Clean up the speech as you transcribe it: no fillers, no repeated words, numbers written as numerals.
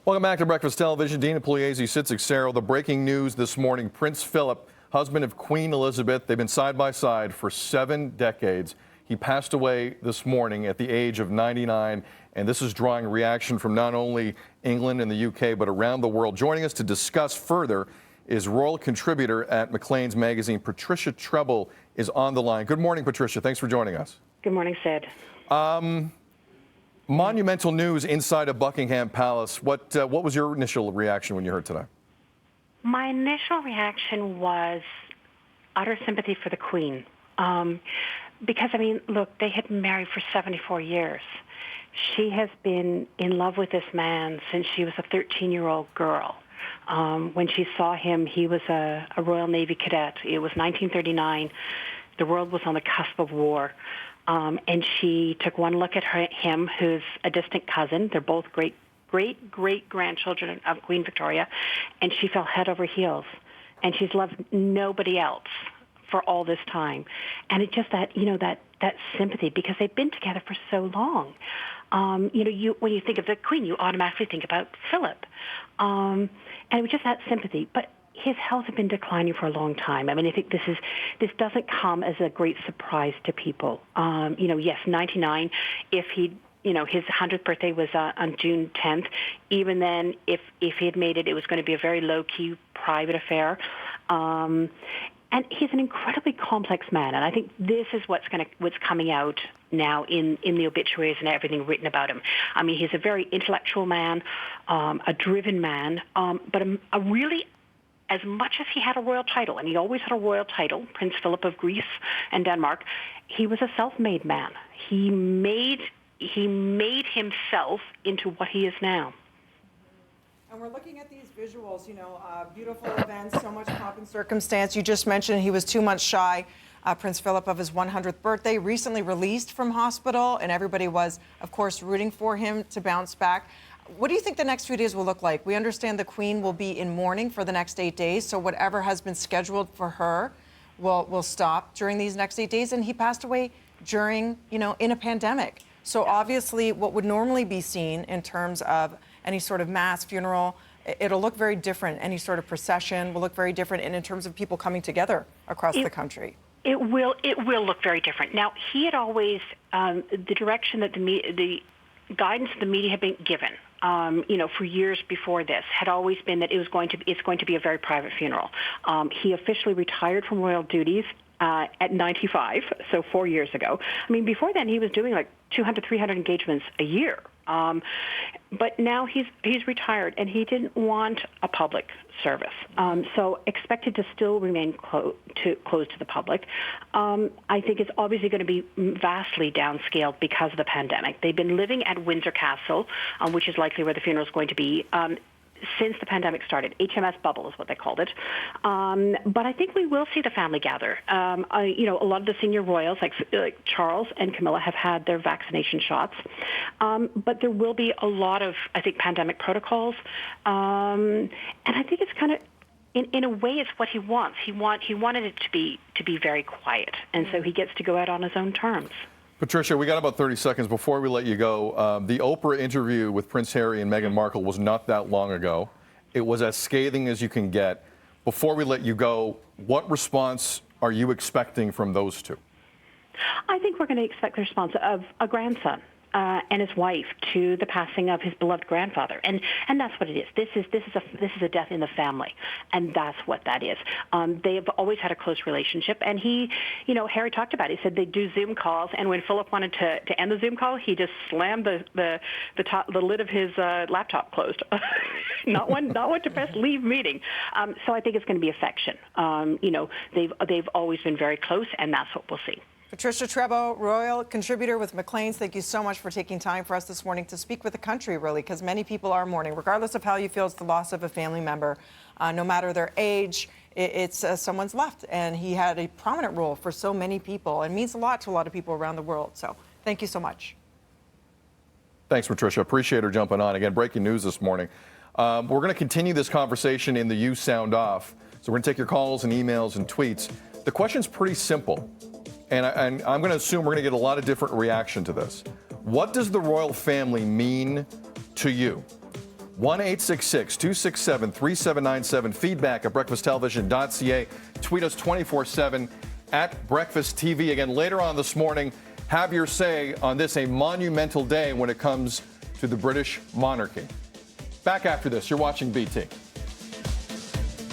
Welcome back to Breakfast Television. Dina Pugliese, Sitzik Sarah. The breaking news this morning: Prince Philip, husband of Queen Elizabeth. They've been side by side for 7 decades. He passed away this morning at the age of 99, and this is drawing reaction from not only England and the UK, but around the world. Joining us to discuss further is royal contributor at Maclean's magazine, Patricia Treble, is on the line. Good morning, Patricia. Thanks for joining us. Good morning, Sid. Monumental news inside of Buckingham Palace. What was your initial reaction when you heard today? My initial reaction was utter sympathy for the Queen. Because, I mean, look, they had been married for 74 years. She has been in love with this man since she was a 13-year-old girl. When she saw him, he was a Royal Navy cadet. It was 1939. The world was on the cusp of war. And she took one look at him, who's a distant cousin. They're both great-grandchildren of Queen Victoria. And she fell head over heels. And she's loved nobody else for all this time. And it's just that, that sympathy, because they've been together for so long. When you think of the Queen, you automatically think about Philip. And it was just that sympathy. But his health had been declining for a long time. I mean, I think this doesn't come as a great surprise to people. Yes, 99. If he, his 100th birthday was on June 10th. Even then, if he had made it, it was going to be a very low-key, private affair. And he's an incredibly complex man, and I think this is what's coming out now in the obituaries and everything written about him. I mean, he's a very intellectual man, a driven man, but a really, as much as he had a royal title, and he always had a royal title, Prince Philip of Greece and Denmark, he was a self-made man. He made himself into what he is now. And we're looking at these visuals, beautiful events, so much pomp and circumstance. You just mentioned he was 2 months shy, Prince Philip, of his 100th birthday, recently released from hospital, and everybody was, of course, rooting for him to bounce back. What do you think the next few days will look like? We understand the Queen will be in mourning for the next 8 days, so whatever has been scheduled for her will stop during these next 8 days, and he passed away during, in a pandemic. So obviously what would normally be seen in terms of any sort of mass funeral, it'll look very different. Any sort of procession will look very different, and in terms of people coming together across the country. It will look very different. Now, he had always, the direction that the guidance the media had been given, for years before this, had always been that it's going to be a very private funeral. He officially retired from royal duties at 95, so 4 years ago. I mean, before then, he was doing like 200, 300 engagements a year. But now he's retired, and he didn't want a public service. So expected to still remain closed to the public. I think it's obviously going to be vastly downscaled because of the pandemic. They've been living at Windsor Castle, which is likely where the funeral is going to be, since the pandemic started. HMS bubble is what they called it. But I think we will see the family gather. A lot of the senior royals, like Charles and Camilla, have had their vaccination shots. But there will be a lot of, I think, pandemic protocols. And I think it's kind of, in a way, it's what he wants. He wanted it to be very quiet. And so he gets to go out on his own terms. Patricia, we got about 30 seconds before we let you go. The Oprah interview with Prince Harry and Meghan Markle was not that long ago. It was as scathing as you can get. Before we let you go, what response are you expecting from those two? I think we're going to expect the response of a grandson and his wife to the passing of his beloved grandfather, and that's what it is. This is a death in the family, and that's what that is. They have always had a close relationship, and Harry talked about it. He said they do Zoom calls, and when Philip wanted to end the Zoom call, he just slammed the lid of his laptop closed. not one to press leave meeting. So I think it's going to be affection. They've always been very close, and that's what we'll see. Patricia Treble, royal contributor with Maclean's, thank you so much for taking time for us this morning to speak with the country, really, because many people are mourning, regardless of how you feel it's the loss of a family member. No matter their age, it's someone's left, and he had a prominent role for so many people and means a lot to a lot of people around the world. So thank you so much. Thanks, Patricia. Appreciate her jumping on. Again, breaking news this morning. We're going to continue this conversation in the You Sound Off. So we're going to take your calls and emails and tweets. The question's pretty simple. And I'm going to assume we're going to get a lot of different reaction to this. What does the royal family mean to you? 1-866-267-3797. Feedback at breakfasttelevision.ca. Tweet us 24/7 at Breakfast TV. Again, later on this morning, have your say on this, a monumental day when it comes to the British monarchy. Back after this, you're watching BT.